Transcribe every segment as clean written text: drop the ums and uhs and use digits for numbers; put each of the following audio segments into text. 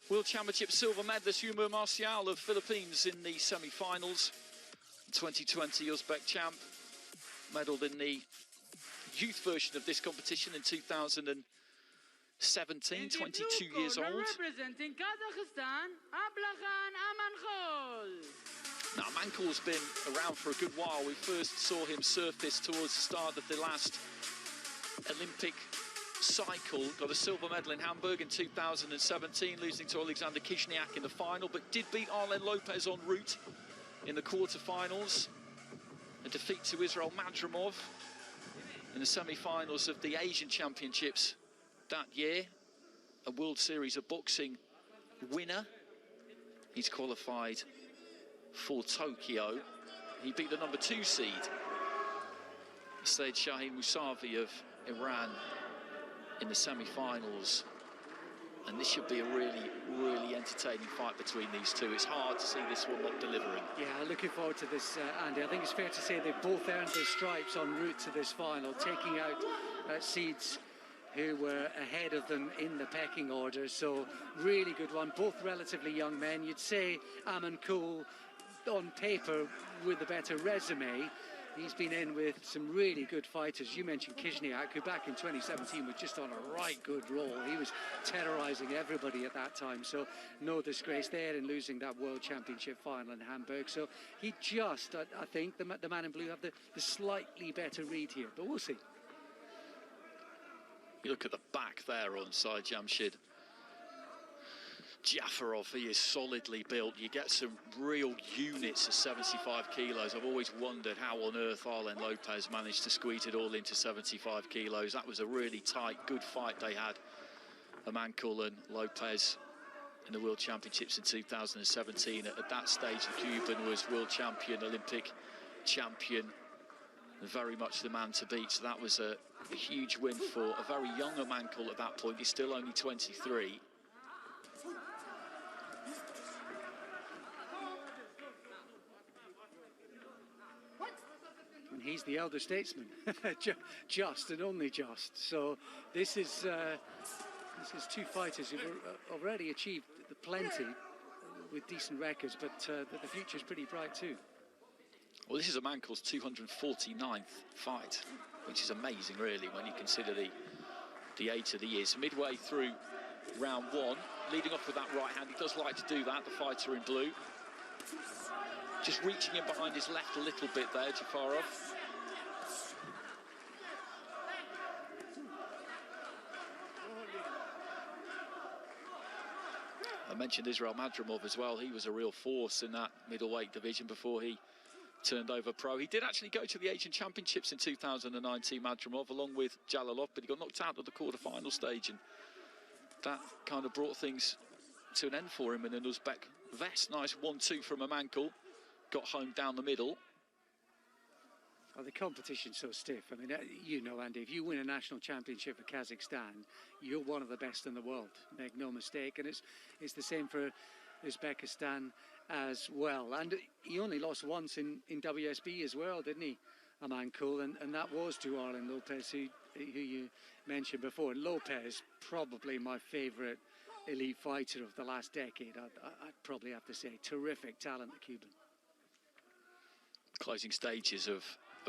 World Championship silver medalist Yuma Marcial of Philippines in the semi-finals. 2020 Uzbek champ, medalled in the youth version of this competition in 2017, 22 years old. Representing Kazakhstan, Abilxan Amankul. Now, Amankul's been around for a good while. We first saw him surface towards the start of the last Olympic cycle. Got a silver medal in Hamburg in 2017, losing to Alexander Kizhniak in the final, but did beat Arlen Lopez en route in the quarterfinals. A defeat to Israel Madrimov in the semi-finals of the Asian Championships that year. A World Series of Boxing winner. He's qualified for Tokyo. He beat the number 2 seed, Saidjamshid Musavi of Iran, in the semi-finals. And this should be a really, really entertaining fight between these two. It's hard to see this one not delivering. Yeah, looking forward to this, Andy. I think it's fair to say they've both earned their stripes en route to this final, taking out seeds who were ahead of them in the pecking order. So really good one. Both relatively young men. You'd say Amankul on paper with a better resume. He's been in with some really good fighters. You mentioned Kizhniak, who back in 2017 was just on a right good roll. He was terrorising everybody at that time. So no disgrace there in losing that World Championship final in Hamburg. So he just, I think, the man in blue have the slightly better read here. But we'll see. You look at the back there on Saidjamshid. Jafarov, he is solidly built. You get some real units of 75 kilos. I've always wondered how on earth Arlen Lopez managed to squeeze it all into 75 kilos. That was a really tight, good fight they had, Amankul and Lopez, in the World Championships in 2017. At that stage, the Cuban was world champion, Olympic champion, very much the man to beat. So that was a huge win for a very young Amankul at that point. He's still only 23. And he's the elder statesman, just and only just. So this is two fighters who've already achieved plenty with decent records, but the future's pretty bright too. Well, this is Amankul's 249th fight, which is amazing, really, when you consider the age of the years. Midway through round 1, leading off with that right hand. He does like to do that, the fighter in blue. Just reaching in behind his left a little bit there, Jafarov. I mentioned Israel Madrimov as well. He was a real force in that middleweight division before he turned over pro. He did actually go to the Asian Championships in 2019, Madrimov, along with Jalalov, but he got knocked out at the quarter-final stage, and that kind of brought things to an end for him in an Uzbek vest. Nice 1-2 from Amankul. Got home down the middle. Oh, the competition's so stiff. I mean, you know, Andy, if you win a national championship for Kazakhstan, you're one of the best in the world. Make no mistake. And it's the same for Uzbekistan as well. And he only lost once in WSB as well, didn't he, Amankul? And that was to Arlen Lopez, who you mentioned before. Lopez, probably my favourite elite fighter of the last decade. I'd probably have to say. Terrific talent, the Cuban. Closing stages of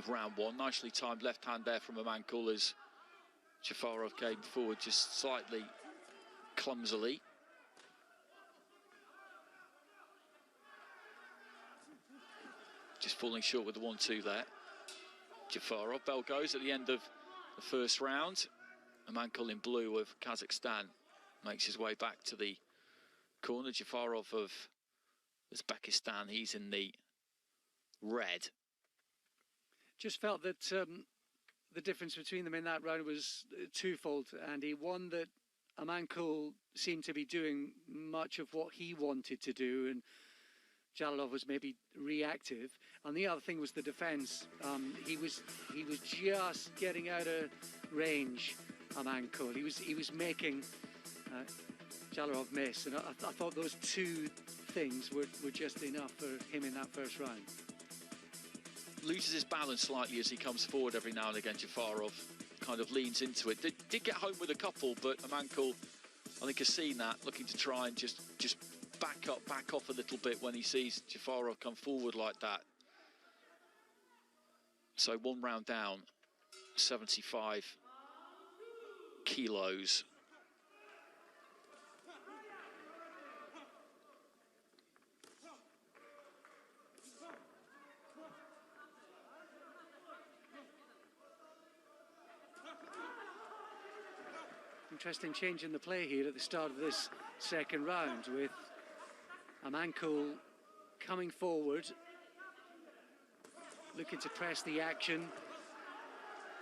round 1. Nicely timed left hand there from Amankul as Jafarov came forward just slightly clumsily. Just falling short with the 1-2 there. Jafarov, bell goes at the end of the first round. Amankul in blue of Kazakhstan makes his way back to the corner. Jafarov of Uzbekistan, he's in the red. Just felt that the difference between them in that round was twofold, Andy. One, that Amankul seemed to be doing much of what he wanted to do, and Jalalov was maybe reactive. And the other thing was the defence. He was just getting out of range, Amankul. He was making Jalalov miss, and I thought those two things were just enough for him in that first round. Loses his balance slightly as he comes forward every now and again. Jafarov kind of leans into it. Did get home with a couple, but Amankul I think has seen that, looking to try and just back off a little bit when he sees Jafarov come forward like that. So 1 round down, 75 kilos. Interesting change in the play here at the start of this second round, with Amankul coming forward, looking to press the action.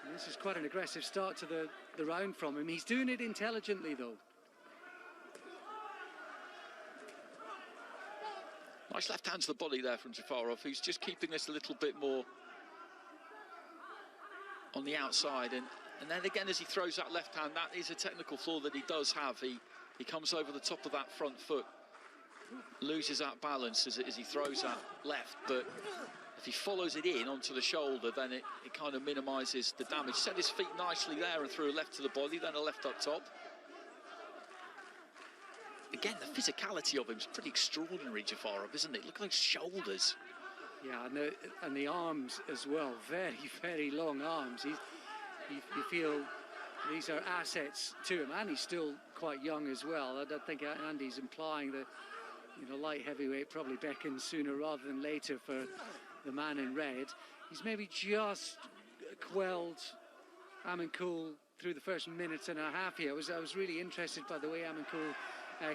And this is quite an aggressive start to the round from him. He's doing it intelligently, though. Nice left hand to the body there from Jafarov, who's just keeping this a little bit more on the outside. And then again, as he throws that left hand, that is a technical flaw that he does have. He comes over the top of that front foot, loses that balance as he throws that left, but if he follows it in onto the shoulder, then it kind of minimises the damage. Set his feet nicely there and threw a left to the body, then a left up top. Again, the physicality of him is pretty extraordinary, Jafarov, isn't it? Look at those shoulders. Yeah, and the arms as well. Very, very long arms. You feel these are assets to him, and he's still quite young as well. I don't think Andy's implying that, you know, light heavyweight probably beckons sooner rather than later for the man in red. He's maybe just quelled Amankul through the first minute and a half here. I was really interested by the way Amankul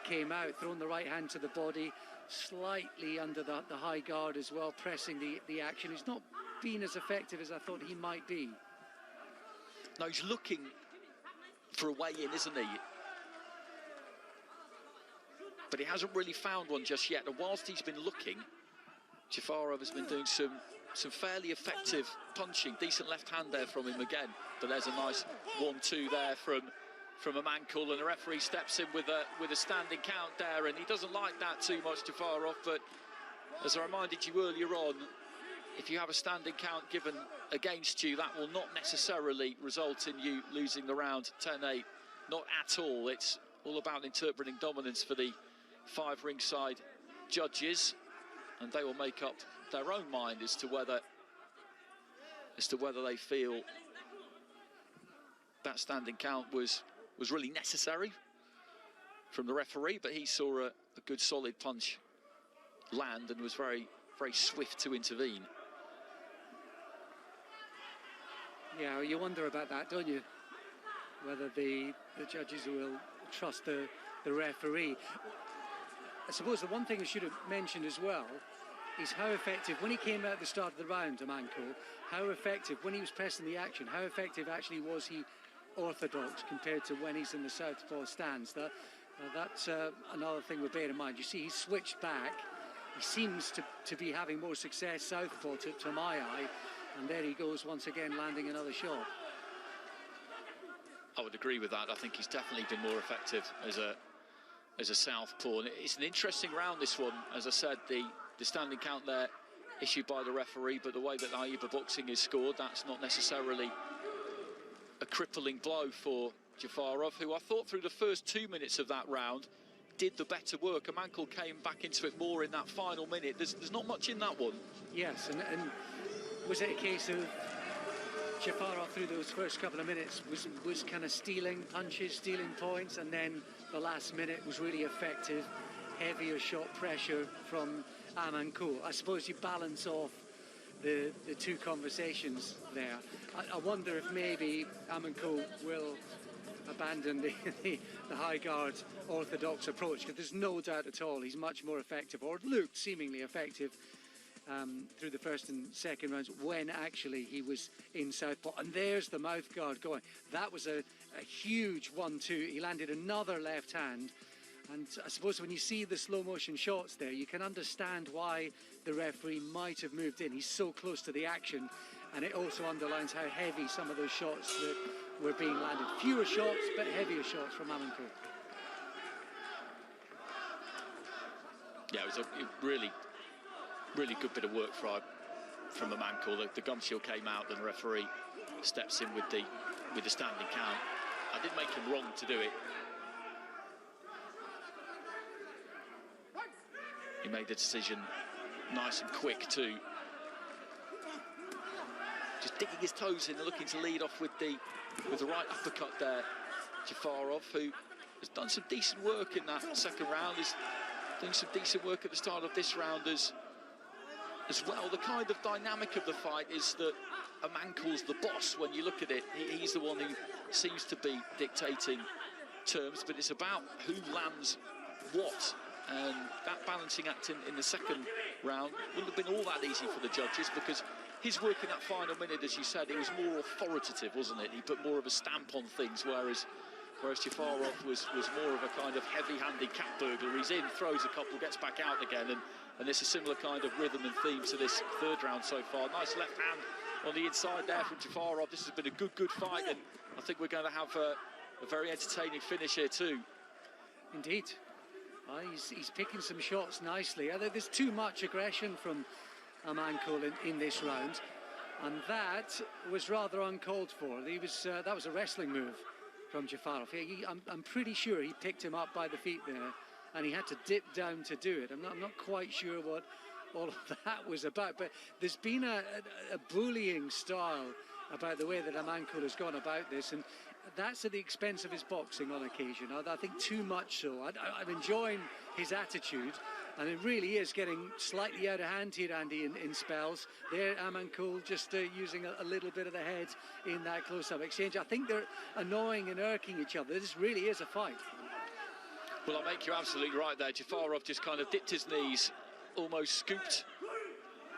came out, throwing the right hand to the body, slightly under the high guard as well, pressing the action. He's not been as effective as I thought he might be. No, he's looking for a way in, isn't he? But he hasn't really found one just yet. And whilst he's been looking, Jafarov has been doing some fairly effective punching. Decent left hand there from him again. But there's a nice 1-2 there from Amankul, and the referee steps in with a standing count there, and he doesn't like that too much, Jafarov. But as I reminded you earlier on, if you have a standing count given against you, that will not necessarily result in you losing the round 10-8. Not at all. It's all about interpreting dominance for the 5 ringside judges, and they will make up their own mind as to whether they feel that standing count was really necessary from the referee. But he saw a good solid punch land and was very, very swift to intervene. Yeah, you wonder about that, don't you? Whether the judges will trust the referee. I suppose the one thing I should have mentioned as well is how effective, when he came out at the start of the round, Amankul, how effective, when he was pressing the action, how effective actually was he orthodox compared to when he's in the southpaw stance. That's another thing we're bearing in mind. You see, he's switched back. He seems to be having more success southpaw to my eye. And there he goes once again, landing another shot. I would agree with that. I think he's definitely been more effective as a southpaw. And it's an interesting round, this one. As I said, the standing count there issued by the referee, but the way that Aiba boxing is scored, that's not necessarily a crippling blow for Jafarov, who I thought through the first 2 minutes of that round did the better work. Amankul came back into it more in that final minute. There's not much in that one. Yes, and was it a case of Jafarov through those first couple of minutes was kind of stealing punches, stealing points, and then the last minute was really effective, heavier shot pressure from Amankul? I suppose you balance off the two conversations there. I wonder if maybe Amankul will abandon the high guard orthodox approach, because there's no doubt at all he's much more effective, or looked seemingly effective through the first and second rounds when actually he was in southpaw. And there's the mouth guard going. That was a huge 1-2. He landed another left hand, and I suppose when you see the slow motion shots there, you can understand why the referee might have moved in. He's so close to the action, and it also underlines how heavy some of those shots that were being landed. Fewer shots, but heavier shots from Amankul. Yeah, it was a really good bit of work from Amankul. The gum shield came out, and the referee steps in with the standing count. I didn't make him wrong to do it. He made the decision nice and quick too. Just digging his toes in and looking to lead off with the right uppercut there. Jafarov, who has done some decent work in that second round, is doing some decent work at the start of this round as well. The kind of dynamic of the fight is that Amankul's the boss when you look at it. He's the one who seems to be dictating terms, but it's about who lands what. And that balancing act in the second round wouldn't have been all that easy for the judges, because his work in that final minute, as you said, it was more authoritative, wasn't it? He put more of a stamp on things, whereas Jafarov was more of a kind of heavy-handed cat burglar. He's in, throws a couple, gets back out again, and there's a similar kind of rhythm and theme to this third round so far. Nice left hand on the inside there from Jafarov. This has been a good fight, and I think we're going to have a very entertaining finish here too. Indeed. He's picking some shots nicely. There's too much aggression from Amankul in this round, and that was rather uncalled for. That was a wrestling move from Jafarov. I'm pretty sure he picked him up by the feet there, and he had to dip down to do it. I'm not quite sure what all of that was about, but there's been a bullying style about the way that Amankul has gone about this, and that's at the expense of his boxing on occasion. I think too much so. I'm enjoying his attitude, and it really is getting slightly out of hand here, Andy, in spells. There, Amankul just using a little bit of the head in that close-up exchange. I think they're annoying and irking each other. This really is a fight. Well, I'll make you absolutely right there. Jafarov just kind of dipped his knees, almost scooped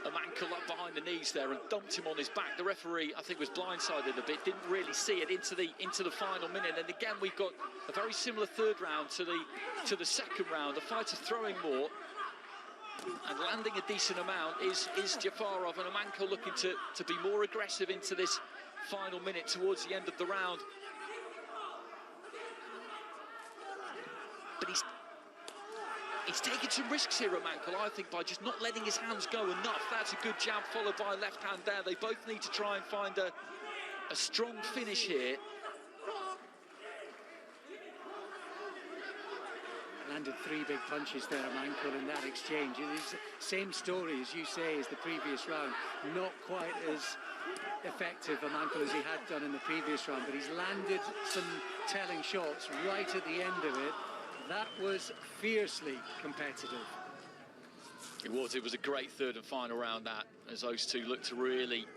Amankul up behind the knees there and dumped him on his back. The referee, I think, was blindsided a bit, didn't really see it into the final minute. And again, we've got a very similar third round to the second round. The fighter throwing more and landing a decent amount is Jafarov, and Amankul looking to be more aggressive into this final minute towards the end of the round. But he's taking some risks here, Amankul, I think, by just not letting his hands go enough. That's a good jab followed by a left hand there. They both need to try and find a strong finish here. Landed 3 big punches there, Amankul, in that exchange. It is the same story, as you say, as the previous round. Not quite as effective, Amankul, as he had done in the previous round, but he's landed some telling shots right at the end of it. That was fiercely competitive. It was a great third and final round, that, as those two looked to really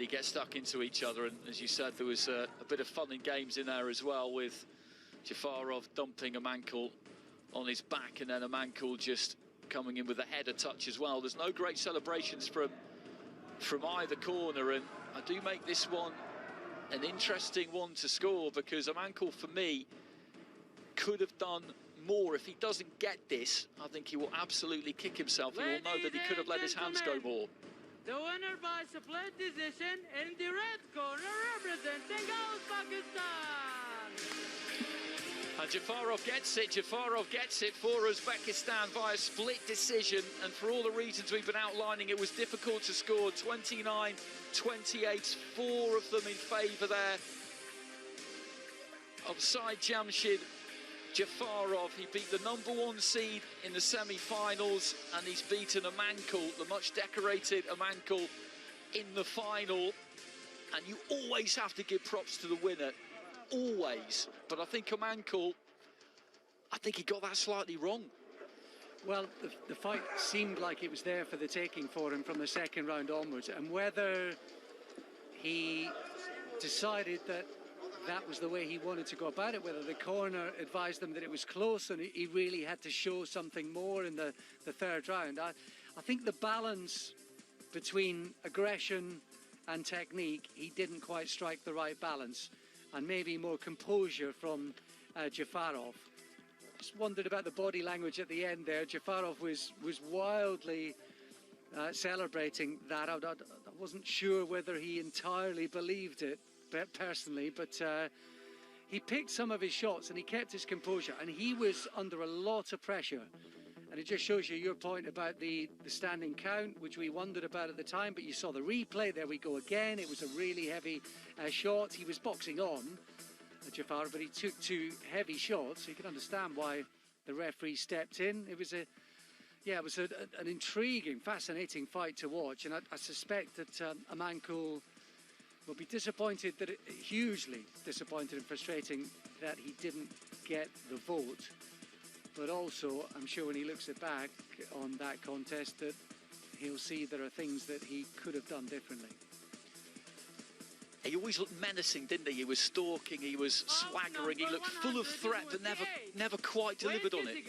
get stuck into each other. And as you said, there was a bit of fun and games in there as well, with Jafarov dumping Amankul on his back, and then Amankul just coming in with a header touch as well. There's no great celebrations from either corner, and I do make this one an interesting one to score, because Amankul, for me, could have done more. If he doesn't get this, I think he will absolutely kick himself. He will know that he could have let his hands go more. The winner by split decision in the red corner, representing Uzbekistan. And Jafarov gets it for Uzbekistan via split decision, and for all the reasons we've been outlining, it was difficult to score. 29-28, 4 of them in favour there of Saidjamshid. Jafarov, he beat the #1 seed in the semi-finals, and he's beaten Amankul, the much decorated Amankul, in the final. And you always have to give props to the winner, always. But I think Amankul, I think he got that slightly wrong. Well, the fight seemed like it was there for the taking for him from the second round onwards, and whether he decided that was the way he wanted to go about it, whether the corner advised them that it was close and he really had to show something more in the third round. I think the balance between aggression and technique, he didn't quite strike the right balance, and maybe more composure from Jafarov. Just wondered about the body language at the end there. Jafarov was wildly celebrating that. I wasn't sure whether he entirely believed it personally, but he picked some of his shots and he kept his composure, and he was under a lot of pressure. And it just shows you your point about the standing count, which we wondered about at the time, but you saw the replay. There we go again. It was a really heavy shot. He was boxing on, Jafarov, but he took 2 heavy shots. So you can understand why the referee stepped in. It was a Yeah, it was an intriguing, fascinating fight to watch, and I suspect that Amankul will be disappointed, hugely disappointed and frustrating that he didn't get the vote. But also, I'm sure when he looks back on that contest, that he'll see there are things that he could have done differently. He always looked menacing, didn't he? He was stalking, he was swaggering, he looked full of threat, but never quite delivered on it.